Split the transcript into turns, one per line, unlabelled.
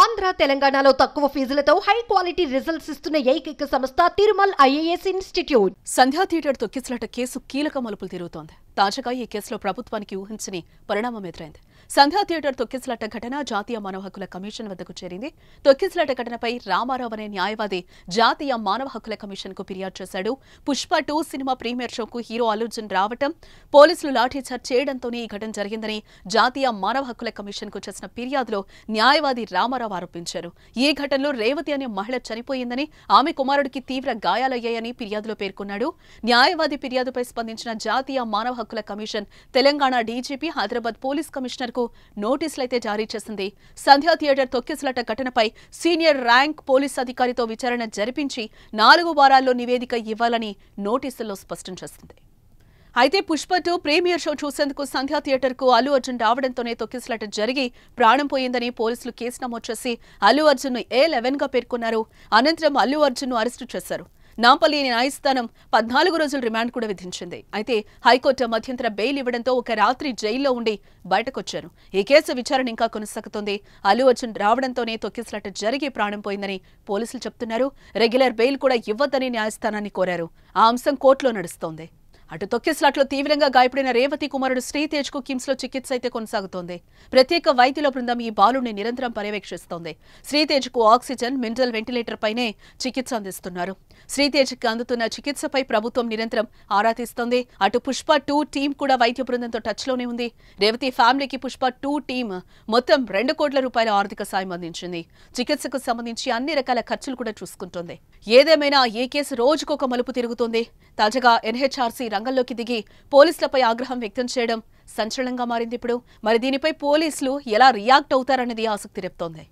ఆంధ్ర తెలంగాణలో తక్కువ ఫీజులతో high quality results ఇస్తున్న ఏకైక సంస్థ తిరుమల్ ఐఏఎస్ ఇన్స్టిట్యూట్.
సంధ్యా థియేటర్ తొక్కిసలాట కేసు కీలక మలుపులు తిరుగుతోంది. తాజాగా ఈ కేసులో ప్రభుత్వానికి ఊహించని పరిణామం ఎదురైంది. సంధ్యా థియేటర్ తొక్కిసలాట ఘటన జాతీయ మానవ హక్కుల కమిషన్ వద్దకు చేరింది. తొక్కిసలాట ఘటనపై రామారావు అనే న్యాయవాది జాతీయ మానవ హక్కుల కమిషన్ కు ఫిర్యాదు చేశాడు. పుష్ప 2 సినిమా ప్రీమియర్ షోకు హీరో అల్లు అర్జున్ రావటం, పోలీసులు లాఠీచార్జ్ చేయడంతోనే ఈ ఘటన జరిగిందని జాతీయ మానవ హక్కుల కమిషన్ కు చేసిన ఫిర్యాదులో న్యాయవాది రామారావు ఆరోపించారు. ఈ ఘటనలో రేవతి అనే మహిళ చనిపోయిందని, ఆమె కుమారుడికి తీవ్ర గాయాలయ్యాయని ఫిర్యాదులో పేర్కొన్నాడు. న్యాయవాది ఫిర్యాదుపై స్పందించిన జాతీయ మానవ హక్కుల commission Telangana DGP, Hyderabad police commissioner కు నోటీసులైతే జారీ చేసింది. సంధ్యా థియేటర్ తొక్కిసలాట ఘటనపై సీనియర్ ర్యాంక్ పోలీస్ అధికారితో విచారణ జరిపించి 4 వారాల్లో నివేదిక ఇవ్వాలని నోటీసుల్లో స్పష్టం చేసింది. అయితే పుష్ప 2 ప్రీమియర్ షో చూసేందుకు సంధ్యా థియేటర్ కు అల్లు అర్జున్ రావడంతోనే తొక్కిసలాట జరిగి ప్రాణం పోయిందని పోలీసులు కేసు నమోదు చేసి అల్లు అర్జున్ A11 గా పేర్కొన్నారు. అనంతరం అల్లు అర్జున్ ను అరెస్టు చేశారు. నాంపల్లి న్యాయస్థానం 14 రోజుల రిమాండ్ కూడా విధించింది. అయితే హైకోర్టు మధ్యంతర బెయిల్ ఇవ్వడంతో ఒక రాత్రి జైల్లో ఉండి బయటకొచ్చారు. ఈ కేసు విచారణ ఇంకా కొనసాగుతోంది. అల్లు అర్జున్ రావడంతోనే తొక్కిసలాట జరిగి ప్రాణం పోయిందని పోలీసులు చెప్తున్నారు. రెగ్యులర్ బెయిల్ కూడా ఇవ్వొద్దని న్యాయస్థానాన్ని కోరారు. ఆ అంశం కోర్టులో నడుస్తోంది. అటు తొక్కిసలాట్లో తీవ్రంగా గాయపడిన రేవతి కుమారుడు శ్రీతేజ్ కు కిమ్స్ లో చికిత్స అయితే కొనసాగుతోంది. ప్రత్యేక వైద్యుల బృందం ఈ బాలుడిని నిరంతరం పర్యవేక్షిస్తోంది. శ్రీతేజ్ కు ఆక్సిజన్, మినరల్ వెంటిలేటర్ పైనే చికిత్స అందిస్తున్నారు. శ్రీతేజ్ కి అందుతున్న చికిత్సపై ప్రభుత్వం నిరంతరం ఆరా తీస్తోంది. అటు పుష్ప 2 టీం కూడా వైద్య బృందంతో టచ్ లోనే ఉంది. రేవతి ఫ్యామిలీకి పుష్ప 2 టీం మొత్తం 2 కోట్ల రూపాయల ఆర్థిక సాయం అందించింది. చికిత్సకు సంబంధించి అన్ని రకాల ఖర్చులు కూడా చూసుకుంటోంది. ఏదేమైనా ఈ కేసు రోజుకొక మలుపు తిరుగుతోంది. తాజాగా ఎన్హెచ్ఆర్సీ రంగంలోకి దిగి పోలీసులపై ఆగ్రహం వ్యక్తం చేయడం సంచలనంగా మారింది. ఇప్పుడు మరి దీనిపై పోలీసులు ఎలా రియాక్ట్ అవుతారన్నది ఆసక్తి రేపుతోంది.